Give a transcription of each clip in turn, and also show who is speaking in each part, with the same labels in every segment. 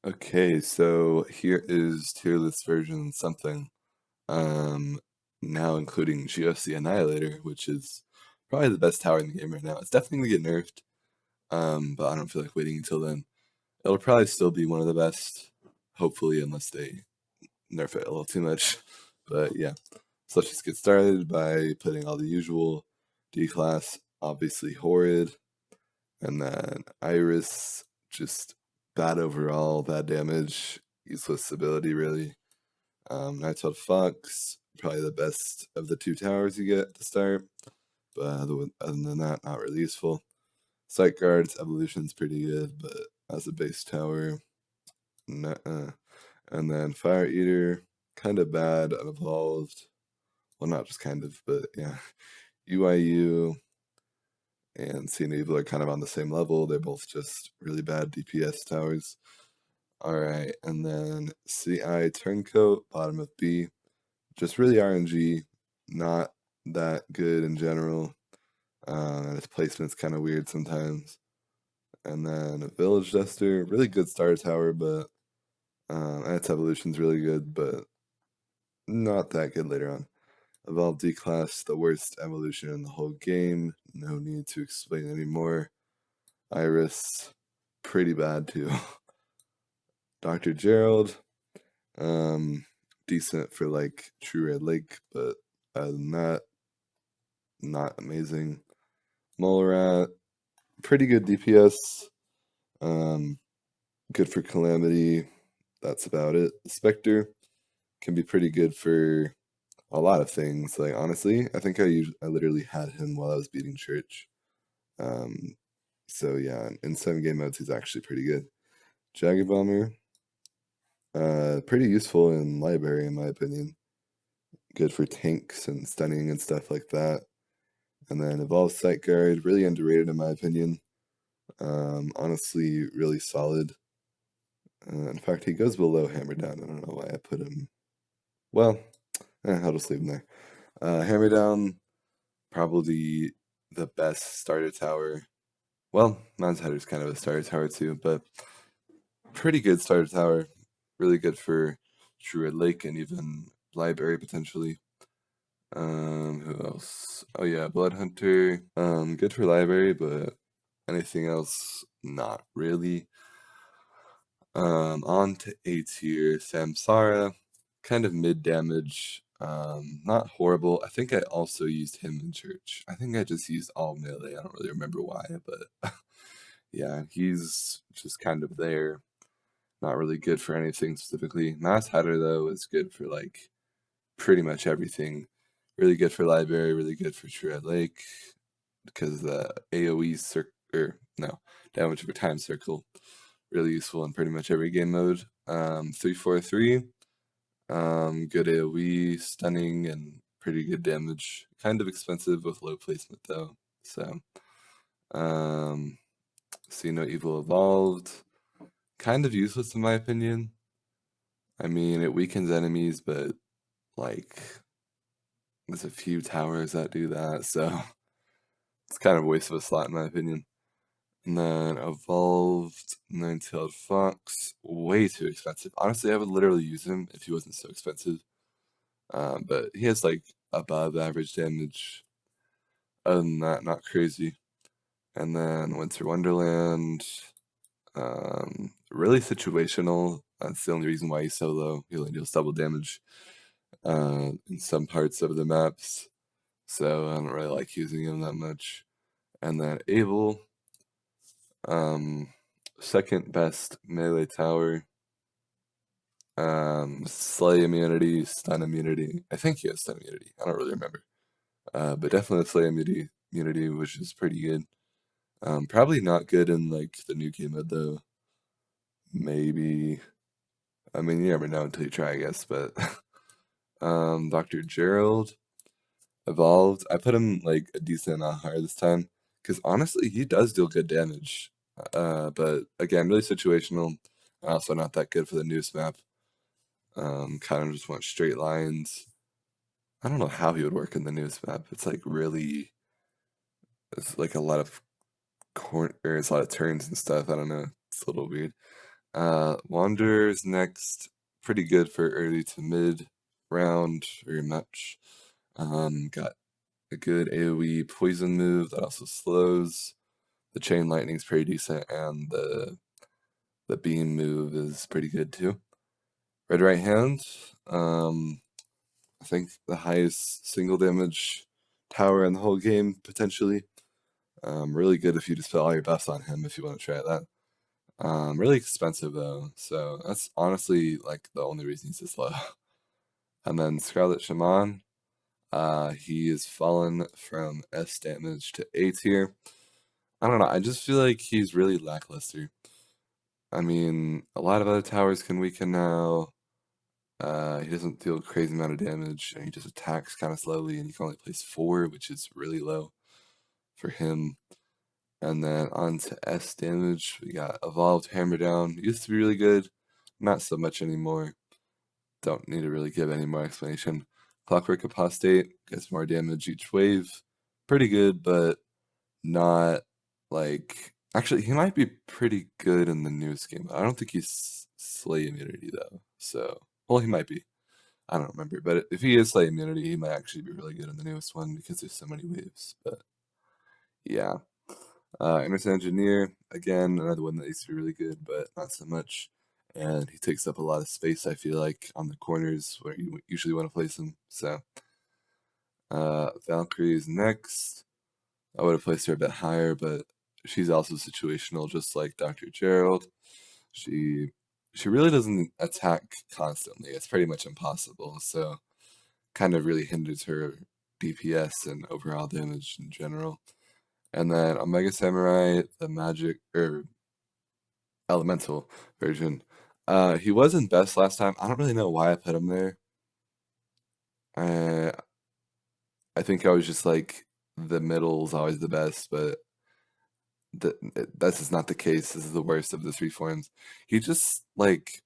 Speaker 1: Okay, so here is tier list version something. Um, Now including GOC Annihilator, which is probably the best tower in the game right now. It's definitely gonna get nerfed, but I don't feel like waiting until then. It'll probably still be one of the best, hopefully, unless they nerf it a little too much. But yeah, so let's just get started by putting all the usual D class, obviously horrid, and then Iris, just bad overall, bad damage, useless ability really. Night's Fox, probably the best of the two towers you get to start, but other than that, not really useful. Sight Guard's evolution's pretty good, but as a base tower, nuh-uh. And then Fire Eater, kind of bad, unevolved. Well, not just kind of, but yeah. UIU and Sea Evil are kind of on the same level. They're both just really bad DPS towers. Alright, and then CI Turncoat, bottom of B. Just really RNG, not that good in general. And its placement's kind of weird sometimes. And then a Village Duster, really good starter tower, but and its evolution's really good, but not that good later on. Evolved D-Class, the worst evolution in the whole game. No need to explain anymore. Iris, pretty bad too. Dr. Gerald, decent for like True Red Lake, but other than that, not amazing. Mole Rat, pretty good DPS. Good for Calamity. That's about it. Spectre can be pretty good for a lot of things. Like honestly, I think I literally had him while I was beating Church. So yeah, in 7 game modes he's actually pretty good. Jagged Bomber, pretty useful in library in my opinion. Good for tanks and stunning and stuff like that. And then Evolved Sight Guard, really underrated in my opinion. Honestly, really solid. In fact, he goes below Hammer Down. I don't know why I put him. Well, I'll just leave him there. Hammer Down, probably the best starter tower. Well, Mount Header's kind of a starter tower too, but pretty good starter tower. Really good for True Red Lake and even Library potentially. Who else? Oh yeah, Blood Hunter. Good for Library, but anything else, not really. On to A tier, Samsara, kind of mid damage. Not horrible. I think I also used him in Church. I think I just used all melee. I don't really remember why, but yeah, he's just kind of there. Not really good for anything specifically. Mass Hatter though is good for like pretty much everything. Really good for Library, really good for True Red Lake because the AoE damage over time circle, really useful in pretty much every game mode. 343, good AoE, stunning, and pretty good damage. Kind of expensive with low placement though. So, See No Evil Evolved, kind of useless in my opinion. I mean, it weakens enemies, but like there's a few towers that do that, so it's kind of a waste of a slot in my opinion. And then Evolved Nine-Tailed Fox, way too expensive. Honestly, I would literally use him if he wasn't so expensive. But he has like above average damage. Other than that, not crazy. And then Winter Wonderland, really situational. That's the only reason why he's so low. He only deals double damage in some parts of the maps. So I don't really like using him that much. And then Abel, second best melee tower. Slay immunity, stun immunity. I think he has stun immunity. I don't really remember. But definitely slay immunity, which is pretty good. Probably not good in like the new game mode though. Maybe. I mean, you never know until you try, I guess. But Dr. Gerald evolved. I put him like a decent amount higher this time because honestly, he does deal good damage. But again, really situational. Also, not that good for the newest map. Kind of just want straight lines. I don't know how he would work in the newest map. It's like really, it's like a lot of it's a lot of turns and stuff. I don't know. It's a little weird. Wanderer's next. Pretty good for early to mid round, very much. Got a good AoE poison move that also slows. The chain lightning's pretty decent, and the beam move is pretty good too. Red right hand. I think the highest single damage tower in the whole game, potentially. Really good if you just put all your buffs on him if you want to try that. Really expensive though, so that's honestly like the only reason he's this low. And then Scarlet Shaman, he is fallen from S damage to A tier. I don't know, I just feel like he's really lackluster. I mean, a lot of other towers can weaken now. He doesn't deal a crazy amount of damage, and he just attacks kind of slowly, and he can only place 4, which is really low for him. And then on to S damage, we got Evolved Hammer Down. Used to be really good, not so much anymore. Don't need to really give any more explanation. Clockwork Apostate gets more damage each wave. Pretty good, but not like... Actually, he might be pretty good in the newest game. I don't think he's Slay Immunity, though. So, well, he might be. I don't remember. But if he is Slay Immunity, he might actually be really good in the newest one because there's so many waves. But, yeah. Innocent Engineer, again, another one that used to be really good, but not so much. And he takes up a lot of space, I feel like, on the corners where you usually want to place him. So, Valkyrie is next. I would have placed her a bit higher, but she's also situational, just like Dr. Gerald. She really doesn't attack constantly. It's pretty much impossible, so kind of really hinders her DPS and overall damage in general. And then Omega Samurai, the magic or elemental version. He wasn't best last time. I don't really know why I put him there. I think I was just like the middle is always the best, but that's just not the case. This is the worst of the 3 forms. He just like,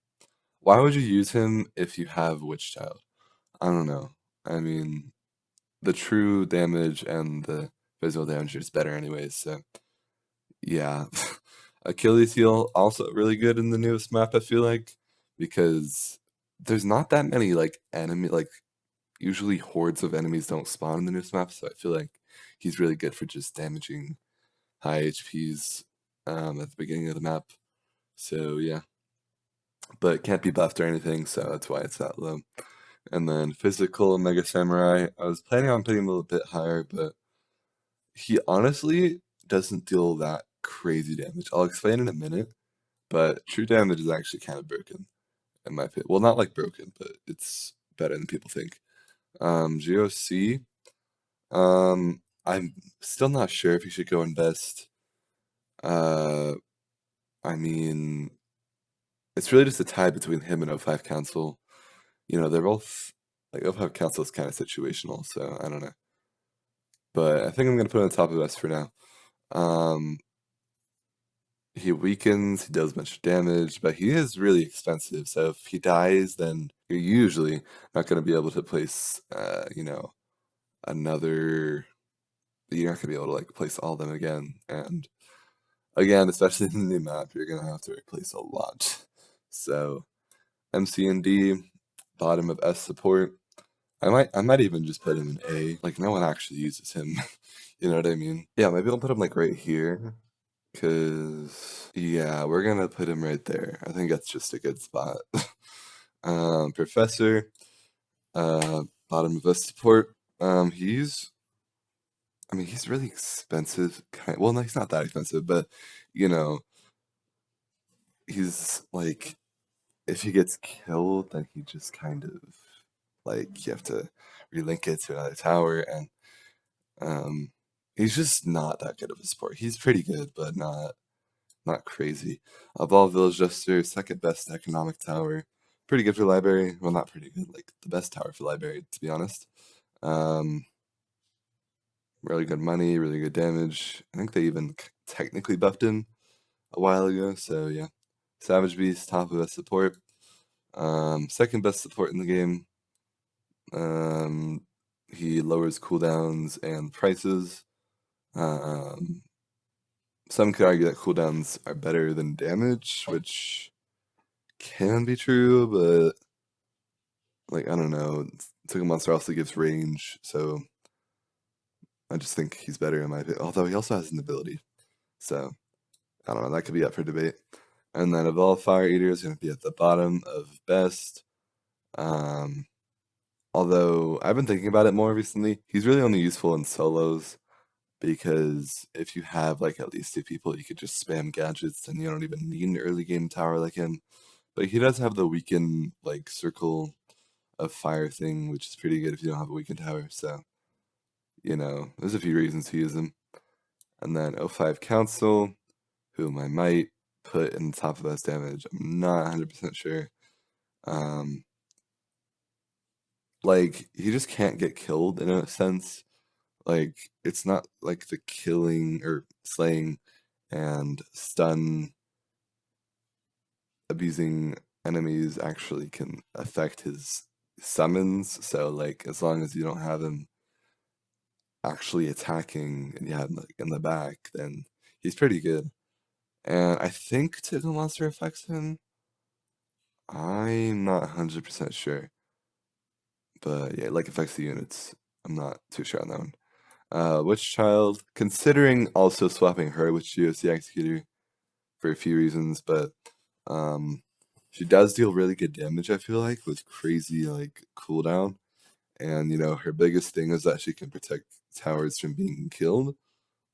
Speaker 1: why would you use him if you have Witch Child? I don't know. I mean, the true damage and the physical damage is better anyways, so yeah. Achilles heel also really good in the newest map, I feel like, because there's not that many like usually hordes of enemies don't spawn in the newest map, so I feel like he's really good for just damaging high HPs at the beginning of the map. So yeah. But can't be buffed or anything, so that's why it's that low. And then physical Mega Samurai, I was planning on putting him a little bit higher, but he honestly doesn't deal that crazy damage. I'll explain in a minute, but true damage is actually kind of broken, in my opinion. Well, not like broken, but it's better than people think. GOC, I'm still not sure if he should go in best. I mean, it's really just a tie between him and O5 Council. You know, they're both, like, O5 Council is kind of situational, so I don't know. But I think I'm going to put him on top of best for now. He weakens, he does much damage, but he is really expensive. So if he dies, then you're usually not going to be able to place, you know, another. You're not going to be able to like place all of them again. And again, especially in the new map, you're going to have to replace a lot. So MC and D, bottom of S support. I might even just put him in A. Like no one actually uses him. You know what I mean? Yeah, maybe I'll put him like right here. Cause yeah, we're gonna put him right there. I think that's just a good spot. Professor, bottom of us support. He's, I mean, he's really expensive. Well, no, he's not that expensive, but you know, he's like, if he gets killed, then he just kind of like you have to relink it to another tower, and he's just not that good of a support. He's pretty good, but not crazy. Evolved Village Jester, second best economic tower. Pretty good for library. Well, not pretty good, like the best tower for library, to be honest. Really good money, really good damage. I think they even technically buffed him a while ago, so yeah. Savage Beast, top of best support. Second best support in the game. He lowers cooldowns and prices. Some could argue that cooldowns are better than damage, which can be true, but like I don't know. Tickle Monster also gives range, so I just think he's better in my opinion. Although he also has an ability, so I don't know. That could be up for debate. And then Evolved Fire Eater is going to be at the bottom of best. Um, although I've been thinking about it more recently, he's really only useful in solos because if you have like at least 2 people, you could just spam gadgets and you don't even need an early game tower like him. But he does have the weaken like circle of fire thing, which is pretty good if you don't have a weaken tower. So, there's a few reasons to use him. And then O5 Council, whom I might put in the top of best damage. I'm not 100% sure. Like, he just can't get killed in a sense. Like, it's not like the killing or slaying and stun abusing enemies actually can affect his summons. So, like, as long as you don't have him actually attacking and you have him like, in the back, then he's pretty good. And I think Tickle Monster affects him. I'm not 100% sure. But yeah, like affects the units. I'm not too sure on that one. Witch Child, considering also swapping her with GOC Executor for a few reasons, but she does deal really good damage, I feel like, with crazy like cooldown. And her biggest thing is that she can protect towers from being killed,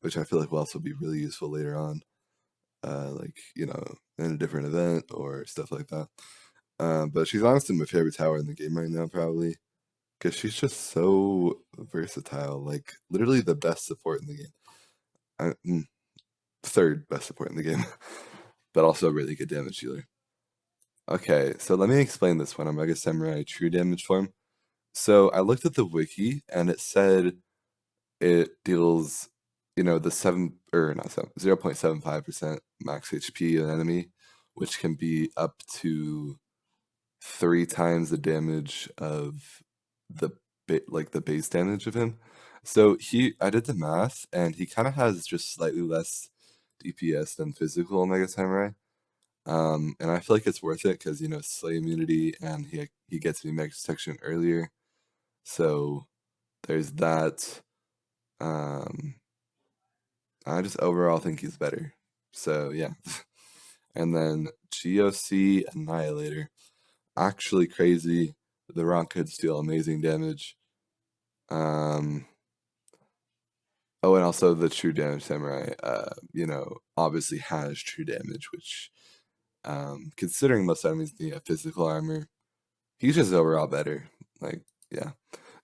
Speaker 1: which I feel like will also be really useful later on. Like, in a different event or stuff like that. But she's honestly my favorite tower in the game right now, probably. Because she's just so versatile. Like, literally the best support in the game. Third best support in the game. But also a really good damage dealer. Okay, so let me explain this one. Omega Samurai True Damage form. So I looked at the wiki, and it said it deals, the 0.75% max HP an enemy, which can be up to 3 times the damage of the the base damage of him. So I did the math, and he kind of has just slightly less DPS than physical Omega Samurai. And I feel like it's worth it because Slay immunity, and he gets me Mega Detection earlier. So there's that. I just overall think he's better. So yeah. And then GOC Annihilator. Actually crazy. The rockets deal amazing damage. Oh, and also the True Damage Samurai, obviously has true damage, which, considering most enemies need a physical armor, he's just overall better. Like, yeah.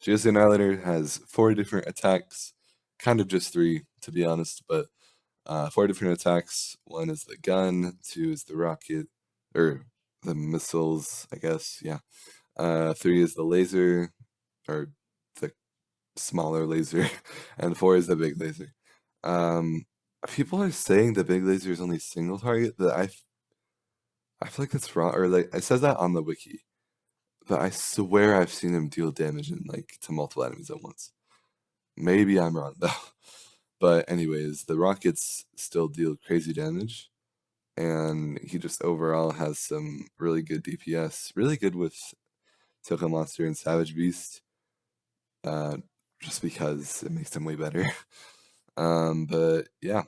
Speaker 1: GOC Annihilator has 4 different attacks, kind of just 3, to be honest, but 4 different attacks. 1 is the gun, 2 is the rocket, or the missiles, I guess, yeah. 3 is the laser, or the smaller laser, and 4 is the big laser. People are saying the big laser is only single target, but I feel like that's wrong, or like it says that on the wiki, but I swear I've seen him deal damage to multiple enemies at once. Maybe I'm wrong though. But anyways, the rockets still deal crazy damage, and he just overall has some really good DPS, really good with Tickle Monster and Savage Beast. Just because it makes him way better. But yeah.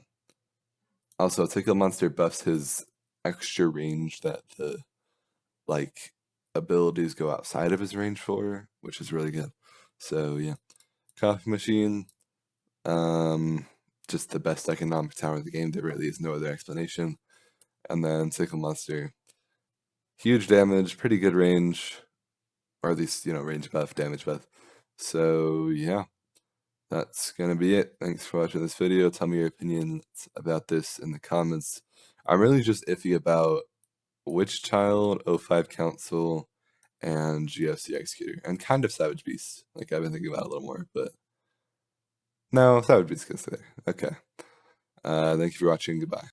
Speaker 1: Also, Tickle Monster buffs his extra range that the abilities go outside of his range for, which is really good. So yeah. Coffee Machine, just the best economic tower in the game. There really is no other explanation. And then Tickle Monster, huge damage, pretty good range, or at least range buff, damage buff. So yeah. That's gonna be it. Thanks for watching this video. Tell me your opinions about this in the comments. I'm really just iffy about Witch Child, O5 Council, and GFC Executor, and kind of Savage Beast. Like, I've been thinking about it a little more, but no, Savage Beast can stay there. Okay. Thank you for watching. Goodbye.